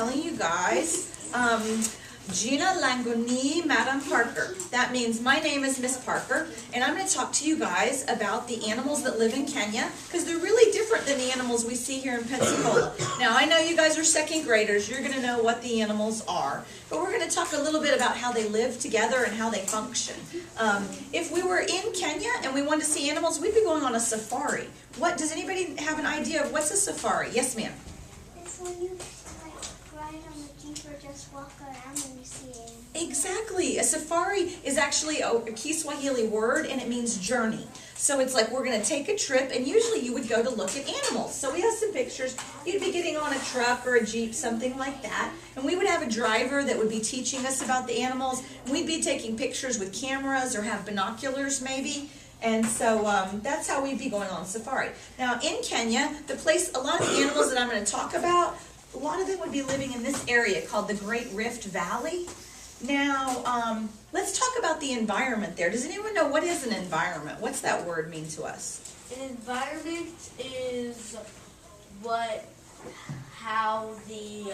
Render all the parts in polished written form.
telling you guys, Gina Langoni, Madam Parker. That means my name is Miss Parker, and I'm going to talk to you guys about the animals that live in Kenya, because they're really different than the animals we see here in Pensacola. Now, I know you guys are second graders. You're going to know what the animals are, but we're going to talk a little bit about how they live together and how they function. If we were in Kenya and we wanted to see animals, we'd be going on a safari. Does anybody have an idea of what's a safari? Yes, ma'am. It's when you ride on the jeep or just walk around and you see animals. Exactly. A safari is actually a Kiswahili word, and it means journey. So it's like we're going to take a trip, and usually you would go to look at animals. So we have some pictures. You'd be getting on a truck or a jeep, something like that, and we would have a driver that would be teaching us about the animals. We'd be taking pictures with cameras or have binoculars maybe. And so that's how we'd be going on safari. Now in Kenya, a lot of the animals that I'm going to talk about, a lot of them would be living in this area called the Great Rift Valley. Now, let's talk about the environment there. Does anyone know what is an environment? What's that word mean to us? An environment is how the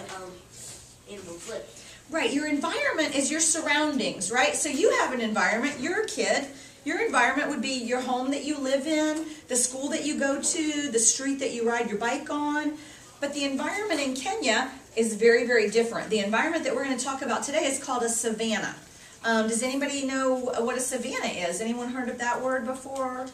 animals live. Right, your environment is your surroundings, right? So you have an environment, you're a kid. Your environment would be your home that you live in, the school that you go to, the street that you ride your bike on. But the environment in Kenya is very, very different. The environment that we're going to talk about today is called a savanna. Does anybody know what a savanna is? Anyone heard of that word before?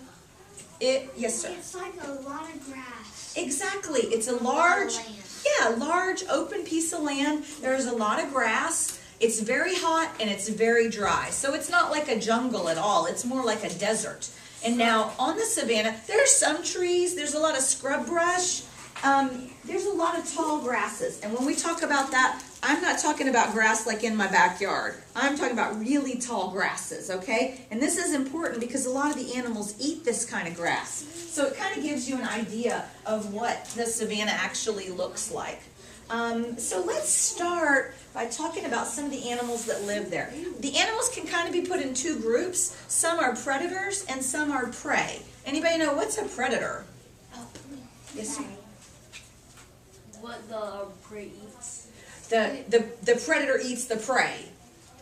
Yes, sir. It's like a lot of grass. Exactly. It's a large open piece of land. There's a lot of grass. It's very hot and it's very dry. So it's not like a jungle at all. It's more like a desert. And now on the savanna, there are some trees. There's a lot of scrub brush. There's a lot of tall grasses. And when we talk about that, I'm not talking about grass like in my backyard. I'm talking about really tall grasses, okay? And this is important because a lot of the animals eat this kind of grass. So it kind of gives you an idea of what the savanna actually looks like. So let's start by talking about some of the animals that live there. The animals can kind of be put in two groups. Some are predators and some are prey. Anybody know what's a predator? Yes, sir. What the prey eats. The predator eats the prey.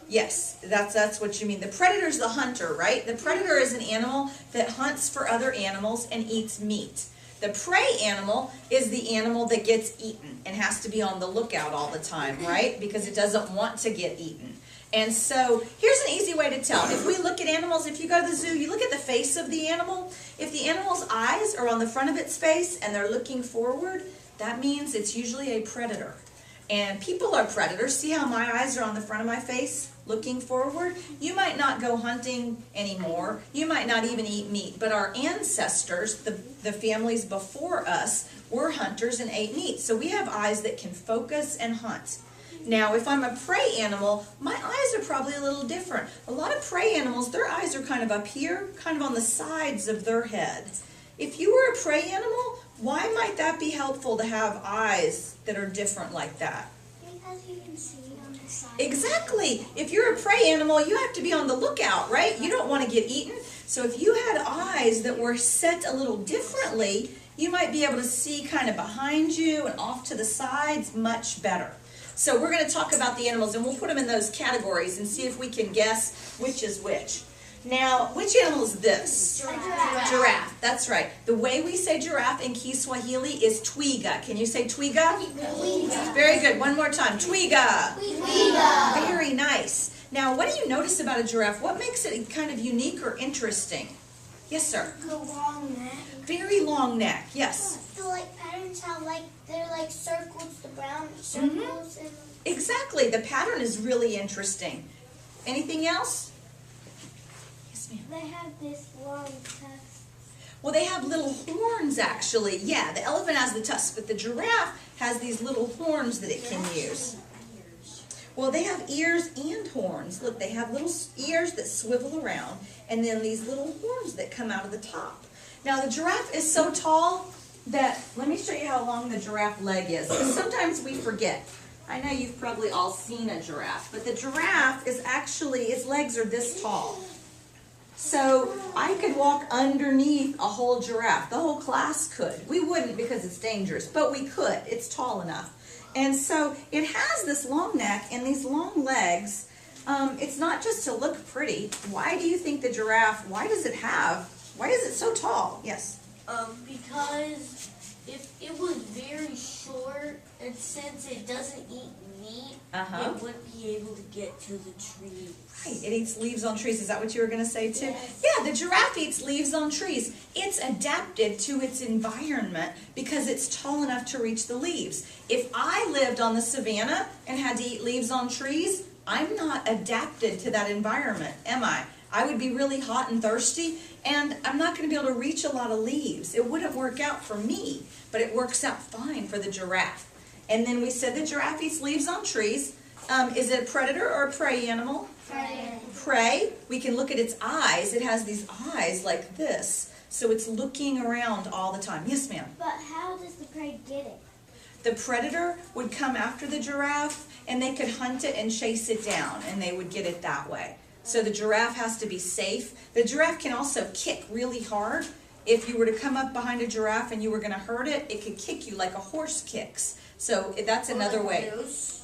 Yes, that's what you mean. The predator is the hunter, right? The predator is an animal that hunts for other animals and eats meat. The prey animal is the animal that gets eaten and has to be on the lookout all the time, right? Because it doesn't want to get eaten. And so here's an easy way to tell. If we look at animals, if you go to the zoo, you look at the face of the animal. If the animal's eyes are on the front of its face and they're looking forward, that means it's usually a predator. And people are predators. See how my eyes are on the front of my face, looking forward? You might not go hunting anymore. You might not even eat meat. But our ancestors, the families before us, were hunters and ate meat. So we have eyes that can focus and hunt. Now, if I'm a prey animal, my eyes are probably a little different. A lot of prey animals, their eyes are kind of up here, kind of on the sides of their head. If you were a prey animal, why might that be helpful to have eyes that are different like that? Because you can see on the side. Exactly. If you're a prey animal, you have to be on the lookout, right? You don't want to get eaten. So if you had eyes that were set a little differently, you might be able to see kind of behind you and off to the sides much better. So we're going to talk about the animals, and we'll put them in those categories and see if we can guess which is which. Now, which animal is this? Giraffe. Giraffe. That's right. The way we say giraffe in Kiswahili is twiga. Can you say twiga? Twiga. Very good. One more time. Twiga. Twiga. Very nice. Now, what do you notice about a giraffe? What makes it kind of unique or interesting? Yes, sir. The long neck. Very long neck. Yes. The patterns how they're like circles, the brown circles. And Exactly. The pattern is really interesting. Anything else? Yes, ma'am. they have this long tusk. Well, they have little horns, actually. Yeah, the elephant has the tusks, but the giraffe has these little horns that it can use. Well, they have ears and horns. Look, they have little ears that swivel around, and then these little horns that come out of the top. Now, the giraffe is so tall that, let me show you how long the giraffe leg is, because sometimes we forget. I know you've probably all seen a giraffe, but the giraffe is actually, its legs are this tall. So I could walk underneath a whole giraffe. The whole class could. We wouldn't because it's dangerous, but we could. It's tall enough. And so it has this long neck and these long legs. It's not just to look pretty. Why do you think the giraffe, why is it so tall? Yes. Because if it was very short, and since it doesn't eat meat, it wouldn't be able to get to the trees. Right, it eats leaves on trees. Is that what you were going to say too? Yes. Yeah, the giraffe eats leaves on trees. It's adapted to its environment because it's tall enough to reach the leaves. If I lived on the savannah and had to eat leaves on trees, I'm not adapted to that environment, am I? I would be really hot and thirsty, and I'm not going to be able to reach a lot of leaves. It wouldn't work out for me, but it works out fine for the giraffe. And then we said the giraffe eats leaves on trees. Is it a predator or a prey animal? Prey. Prey. We can look at its eyes. It has these eyes like this, so it's looking around all the time. Yes, ma'am? But how does the prey get it? The predator would come after the giraffe, and they could hunt it and chase it down, and they would get it that way. So the giraffe has to be safe. The giraffe can also kick really hard. If you were to come up behind a giraffe and you were going to hurt it, it could kick you like a horse kicks. So that's another way.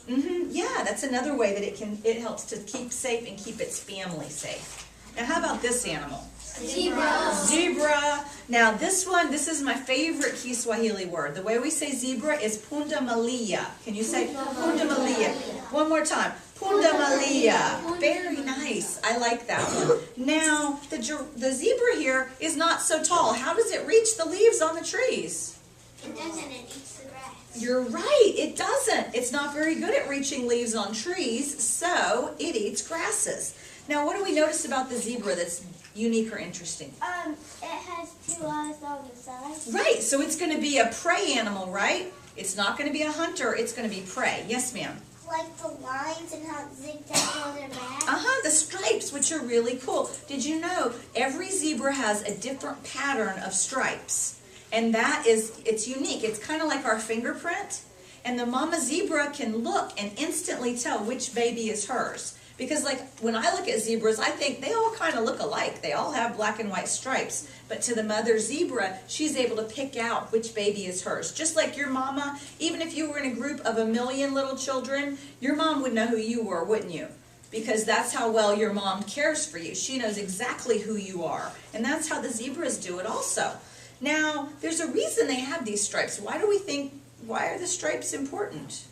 Yeah, that's another way that it helps to keep safe and keep its family safe. Now how about this animal? Zebra. Zebra. Now this is my favorite Kiswahili word. The way we say zebra is punda malia. Can you say punda malia? One more time. Punda malia. Very nice. I like that one. Now the zebra here is not so tall. How does it reach the leaves on the trees? It doesn't, it eats the grass. You're right, it doesn't. It's not very good at reaching leaves on trees, so it eats grasses. Now, what do we notice about the zebra that's unique or interesting? It has 2 eyes on the side. Right, so it's going to be a prey animal, right? It's not going to be a hunter, it's going to be prey. Yes, ma'am? Like the lines and how it zigzags on their back. The stripes, which are really cool. Did you know every zebra has a different pattern of stripes? And it's unique. It's kind of like our fingerprint. And the mama zebra can look and instantly tell which baby is hers. Because like when I look at zebras, I think they all kind of look alike. They all have black and white stripes. But to the mother zebra, she's able to pick out which baby is hers. Just like your mama, even if you were in a group of 1 million little children, your mom would know who you were, wouldn't you? Because that's how well your mom cares for you. She knows exactly who you are. And that's how the zebras do it also. Now, there's a reason they have these stripes. Why are the stripes important?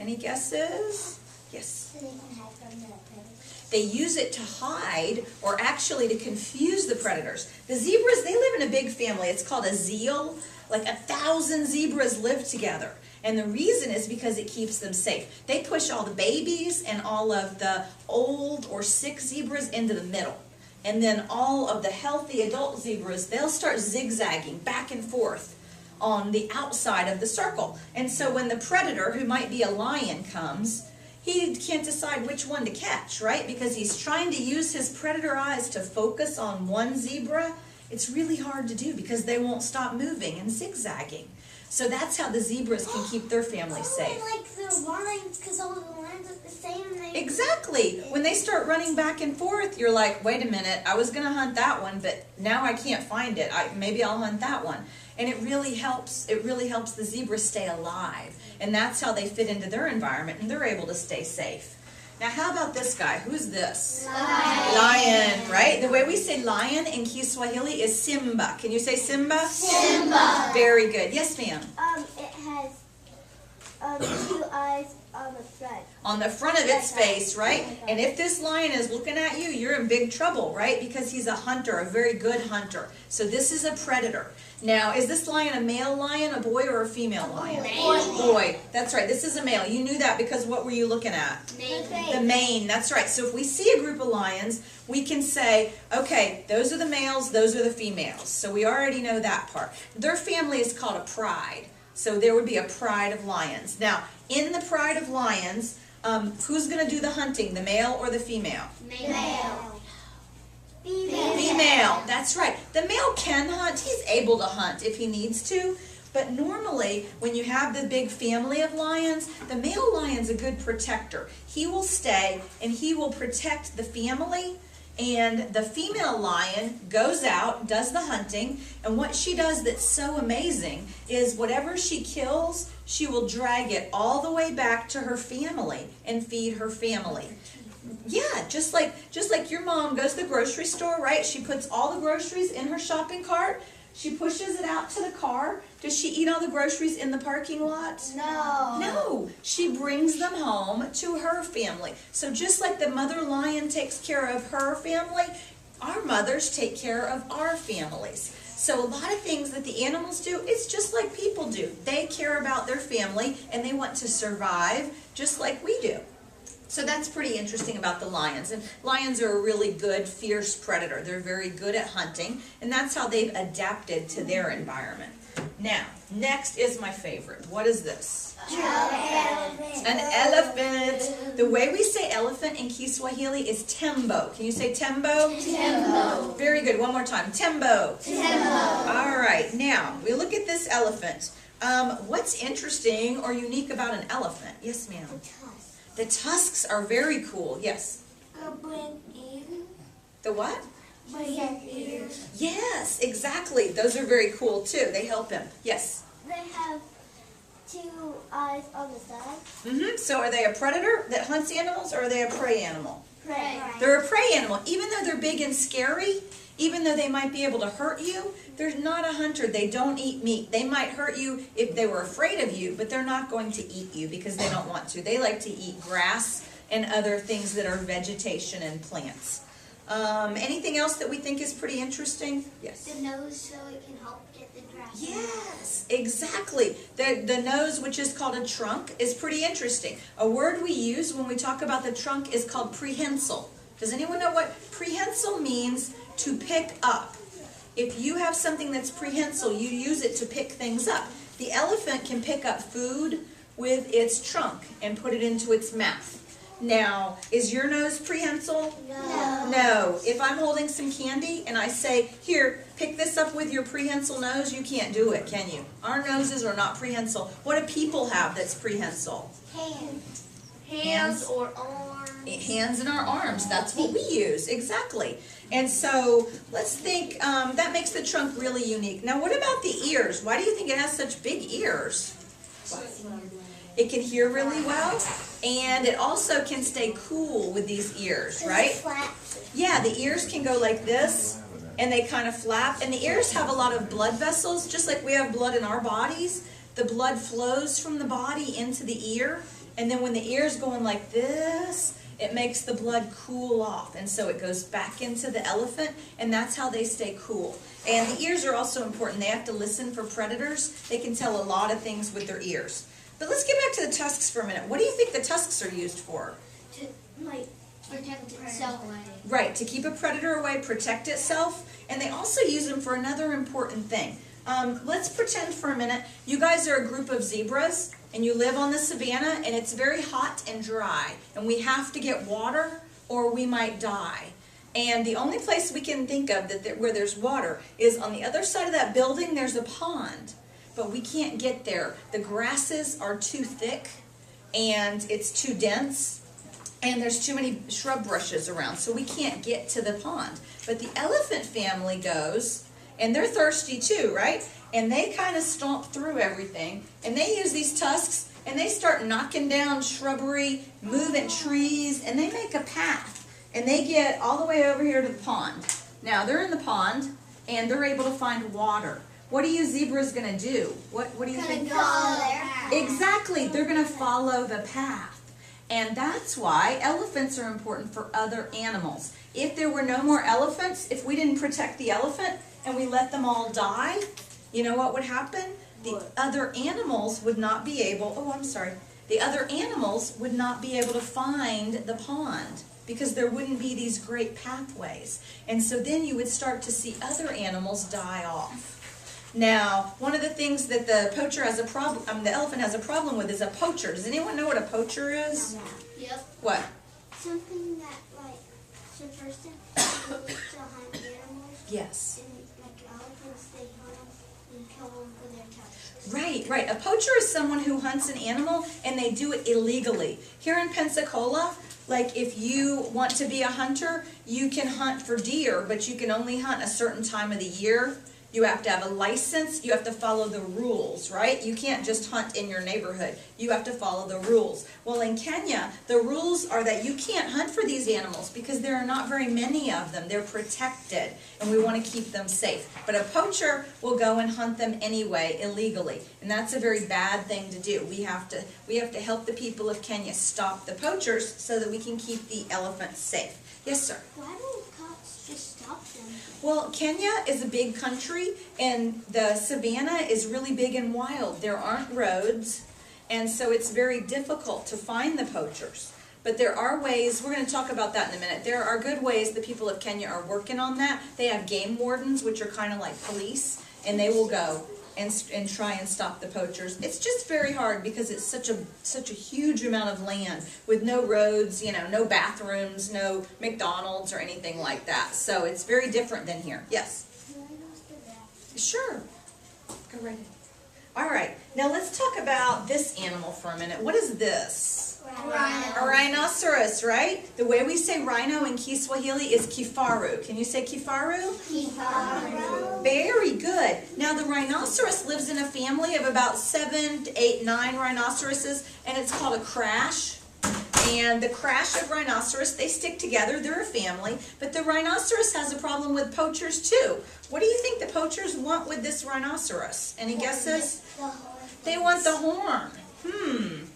Any guesses? Yes. So they can hide from the predators. They use it to hide or actually to confuse the predators. The zebras, they live in a big family. It's called a zeal. Like 1,000 zebras live together. And the reason is because it keeps them safe. They push all the babies and all of the old or sick zebras into the middle. And then all of the healthy adult zebras, they'll start zigzagging back and forth on the outside of the circle. And so when the predator, who might be a lion, comes, he can't decide which one to catch, right? Because he's trying to use his predator eyes to focus on one zebra. It's really hard to do because they won't stop moving and zigzagging. So that's how the zebras can keep their family safe. Like the lines, because all the lines look the same. Exactly. When they start running back and forth, you're like, wait a minute, I was going to hunt that one, but now I can't find it. Maybe I'll hunt that one. And it really helps the zebra stay alive. And that's how they fit into their environment, and they're able to stay safe. Now, how about this guy? Who's this? Lion, right? The way we say lion in Kiswahili is Simba. Can you say Simba? Simba. Very good. Yes, ma'am. It has 2 eyes on the front. On the front of its face, right? And if this lion is looking at you, you're in big trouble, right? Because he's a hunter, a very good hunter. So this is a predator. Now, is this lion a male lion, a boy, or a female lion? Boy. That's right. This is a male. You knew that because what were you looking at? The mane. That's right. So if we see a group of lions, we can say, okay, those are the males, those are the females. So we already know that part. Their family is called a pride. So there would be a pride of lions. Now, in the pride of lions, who's going to do the hunting, the male or the female? Male. Female. That's right. The male can hunt. He's able to hunt if he needs to. But normally, when you have the big family of lions, the male lion's a good protector. He will stay and he will protect the family. And the female lion goes out, does the hunting, and what she does that's so amazing is whatever she kills, she will drag it all the way back to her family and feed her family. Yeah, just like your mom goes to the grocery store, right? She puts all the groceries in her shopping cart. She pushes it out to the car. Does she eat all the groceries in the parking lot? No. No, she brings them home to her family. So just like the mother lion takes care of her family, our mothers take care of our families. So a lot of things that the animals do, it's just like people do. They care about their family and they want to survive just like we do. So that's pretty interesting about the lions. And lions are a really good, fierce predator. They're very good at hunting, and that's how they've adapted to their environment. Now, next is my favorite. What is this? Elephant. An elephant. The way we say elephant in Kiswahili is tembo. Can you say tembo? Tembo. Very good. One more time. Tembo. Tembo. All right. Now, we look at this elephant. What's interesting or unique about an elephant? Yes, ma'am. The tusks are very cool. Yes. The what? Ears. Yes, exactly. Those are very cool too. They help him. Yes. They have 2 eyes on the side. So are they a predator that hunts animals, or are they a prey animal? Prey. They're a prey animal. Even though they're big and scary, even though they might be able to hurt you, they're not a hunter. They don't eat meat. They might hurt you if they were afraid of you, but they're not going to eat you because they don't want to. They like to eat grass and other things that are vegetation and plants. Anything else that we think is pretty interesting? Yes. The nose so it can help get the grass. Yes, exactly. The nose, which is called a trunk, is pretty interesting. A word we use when we talk about the trunk is called prehensile. Does anyone know what prehensile means? To pick up. If you have something that's prehensile, you use it to pick things up. The elephant can pick up food with its trunk and put it into its mouth. Now, is your nose prehensile? No. No. If I'm holding some candy and I say, here, pick this up with your prehensile nose, you can't do it, can you? Our noses are not prehensile. What do people have that's prehensile? Hands. Hands or arms. Hands and our arms. That's what we use. Exactly. And so let's think, that makes the trunk really unique. Now what about the ears? Why do you think it has such big ears? It can hear really well, and it also can stay cool with these ears, right? Yeah, the ears can go like this, and they kind of flap. And the ears have a lot of blood vessels, just like we have blood in our bodies. The blood flows from the body into the ear, and then when the ear's going like this, it makes the blood cool off, and so it goes back into the elephant, and that's how they stay cool. And the ears are also important. They have to listen for predators. They can tell a lot of things with their ears. But let's get back to the tusks for a minute. What do you think the tusks are used for? To, protect itself. Right, to keep a predator away, protect itself, and they also use them for another important thing. Let's pretend for a minute you guys are a group of zebras and you live on the savannah and it's very hot and dry and we have to get water or we might die. And the only place we can think of where there's water is on the other side of that building. There's a pond, but we can't get there. The grasses are too thick and it's too dense and there's too many shrub brushes around, so we can't get to the pond. But the elephant family goes, and they're thirsty too, right? And they kind of stomp through everything, and they use these tusks, and they start knocking down shrubbery, moving trees, and they make a path. And they get all the way over here to the pond. Now, they're in the pond, and they're able to find water. What are you zebras going to do? What do you think? Follow their path. Exactly, they're going to follow the path. And that's why elephants are important for other animals. If there were no more elephants, if we didn't protect the elephant and we let them all die, you know what would happen? The other animals would not be able, the other animals would not be able to find the pond because there wouldn't be these great pathways. And so then you would start to see other animals die off. Now, one of the things that the elephant has a problem with is a poacher. Does anyone know what a poacher is? Yep. What? Something that, so first they used to hunt animals. Yes. And, elephants, they hunt them and kill them for their tusks. Right, right. A poacher is someone who hunts an animal and they do it illegally. Here in Pensacola, like if you want to be a hunter, you can hunt for deer, but you can only hunt a certain time of the year. You have to have a license. You have to follow the rules, right? You can't just hunt in your neighborhood. You have to follow the rules. Well, in Kenya, the rules are that you can't hunt for these animals because there are not very many of them. They're protected, and we want to keep them safe. But a poacher will go and hunt them anyway, illegally, and that's a very bad thing to do. We have to help the people of Kenya stop the poachers so that we can keep the elephants safe. Yes, sir. Why don't cops just stop them? Well, Kenya is a big country, and the savannah is really big and wild. There aren't roads, and so it's very difficult to find the poachers. But there are ways, we're going to talk about that in a minute. There are good ways the people of Kenya are working on that. They have game wardens, which are kind of like police, and they will go and try and stop the poachers. It's just very hard because it's such a huge amount of land with no roads, no bathrooms, no McDonald's or anything like that. So it's very different than here. Yes? Sure. Go right ahead. All right. Now let's talk about this animal for a minute. What is this? Rhino. A rhinoceros, right? The way we say rhino in Kiswahili is kifaru. Can you say kifaru? Kifaru. Very good. Now the rhinoceros lives in a family of about 7 to 8, 9 rhinoceroses, and it's called a crash. And the crash of rhinoceros, they stick together, they're a family, but the rhinoceros has a problem with poachers too. What do you think the poachers want with this rhinoceros? Any guesses? They want the horn.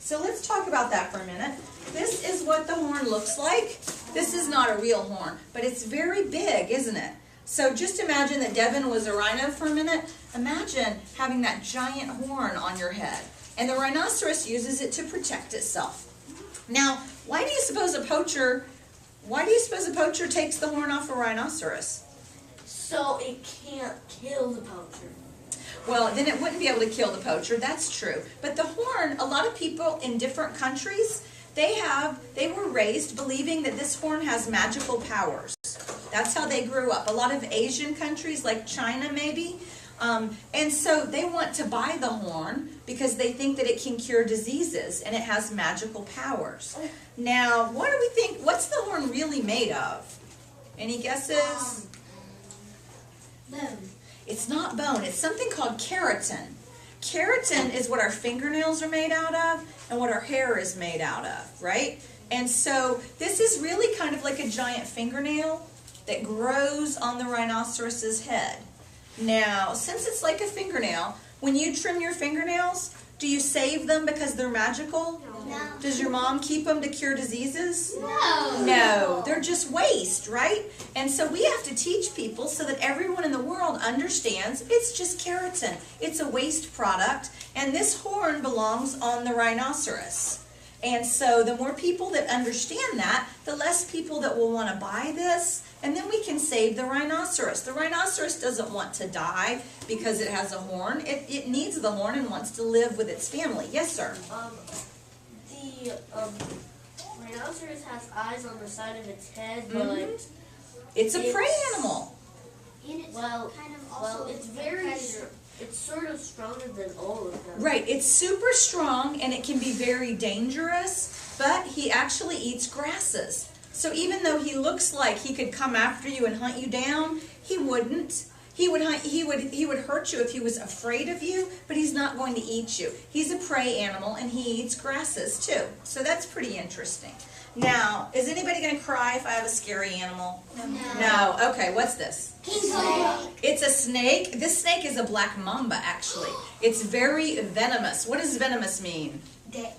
So let's talk about that for a minute. This is what the horn looks like. This is not a real horn, but it's very big, isn't it? So just imagine that Devin was a rhino for a minute. Imagine having that giant horn on your head. And the rhinoceros uses it to protect itself. Now, why do you suppose a poacher takes the horn off a rhinoceros? So it can't kill the poacher. Well, then it wouldn't be able to kill the poacher, that's true. But the horn, a lot of people in different countries, they were raised believing that this horn has magical powers. That's how they grew up. A lot of Asian countries, like China maybe, and so they want to buy the horn because they think that it can cure diseases and it has magical powers. Now, what do we think, what's the horn really made of? Any guesses? Bone. It's not bone. It's something called keratin. Keratin is what our fingernails are made out of and what our hair is made out of, right? And so this is really kind of like a giant fingernail that grows on the rhinoceros's head. Now, since it's like a fingernail, when you trim your fingernails, do you save them because they're magical? No. Does your mom keep them to cure diseases? No. No, they're just waste, right? And so we have to teach people so that everyone in the world understands it's just keratin. It's a waste product, and this horn belongs on the rhinoceros. And so the more people that understand that, the less people that will want to buy this, and then we can save the rhinoceros. The rhinoceros doesn't want to die because it has a horn. It needs the horn and wants to live with its family. Yes, sir? The rhinoceros has eyes on the side of its head, but It's a prey animal. And it's well, kind of also it's it's sort of stronger than all of them. Right, it's super strong and it can be very dangerous, but he actually eats grasses. So even though he looks like he could come after you and hunt you down, he wouldn't. He would hurt you if he was afraid of you, but he's not going to eat you. He's a prey animal and he eats grasses too. So that's pretty interesting. Now, is anybody going to cry if I have a scary animal? No. Okay, what's this? snake. It's a snake. This snake is a black mamba, actually. It's very venomous. What does venomous mean? Dead.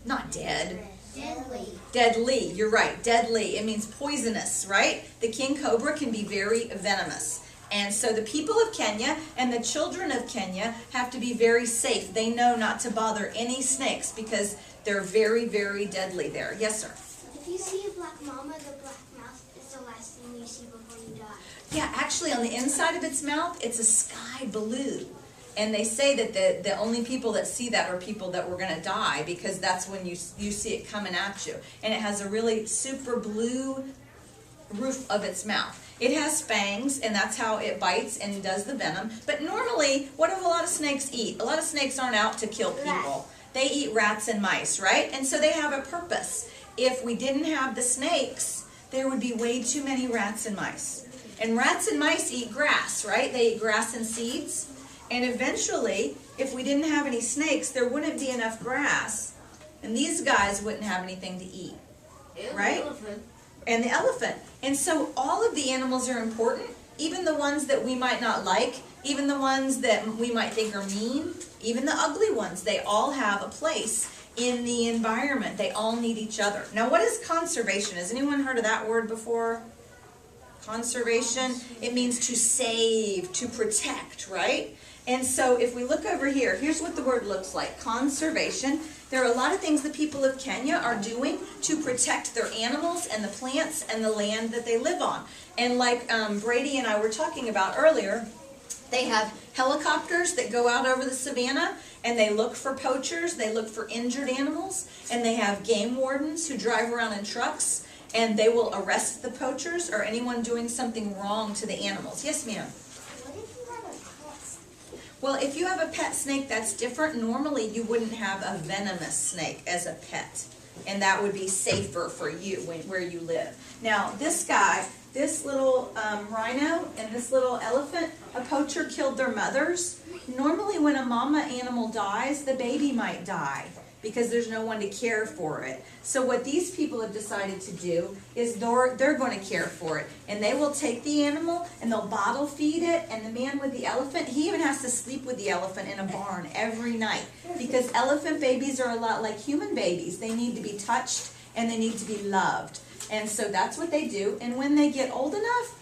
Not dead. Deadly. Deadly. You're right. Deadly. It means poisonous, right? The king cobra can be very venomous. And so the people of Kenya and the children of Kenya have to be very safe. They know not to bother any snakes because they're very, very deadly there. Yes, sir? If you see a black mama, the black mouth is the last thing you see before you die. Yeah, actually on the inside of its mouth, it's a sky blue. And they say that the only people that see that are people that were going to die because that's when you see it coming at you. And it has a really super blue roof of its mouth. It has fangs, and that's how it bites and does the venom. But normally, what do a lot of snakes eat? A lot of snakes aren't out to kill people. They eat rats and mice, right? And so they have a purpose. If we didn't have the snakes, there would be way too many rats and mice. And rats and mice eat grass, right? They eat grass and seeds. And eventually, if we didn't have any snakes, there wouldn't be enough grass. And these guys wouldn't have anything to eat, right? And the elephant. And so all of the animals are important, even the ones that we might not like, even the ones that we might think are mean, even the ugly ones. They all have a place in the environment. They all need each other. Now, what is conservation? Has anyone heard of that word before? Conservation. It means to save, to protect, right? And so if we look over here, here's what the word looks like. Conservation. There are a lot of things the people of Kenya are doing to protect their animals and the plants and the land that they live on. And like Brady and I were talking about earlier, they have helicopters that go out over the savannah and they look for poachers, they look for injured animals, and they have game wardens who drive around in trucks and they will arrest the poachers or anyone doing something wrong to the animals. Yes, ma'am? Well, if you have a pet snake, that's different. Normally, you wouldn't have a venomous snake as a pet, and that would be safer for you where you live. Now, this guy, this little rhino and this little elephant, a poacher killed their mothers. Normally, when a mama animal dies, the baby might die because there's no one to care for it. So what these people have decided to do is they're going to care for it. And they will take the animal and they'll bottle feed it. And the man with the elephant, he even has to sleep with the elephant in a barn every night. Because elephant babies are a lot like human babies. They need to be touched and they need to be loved. And so that's what they do. And when they get old enough,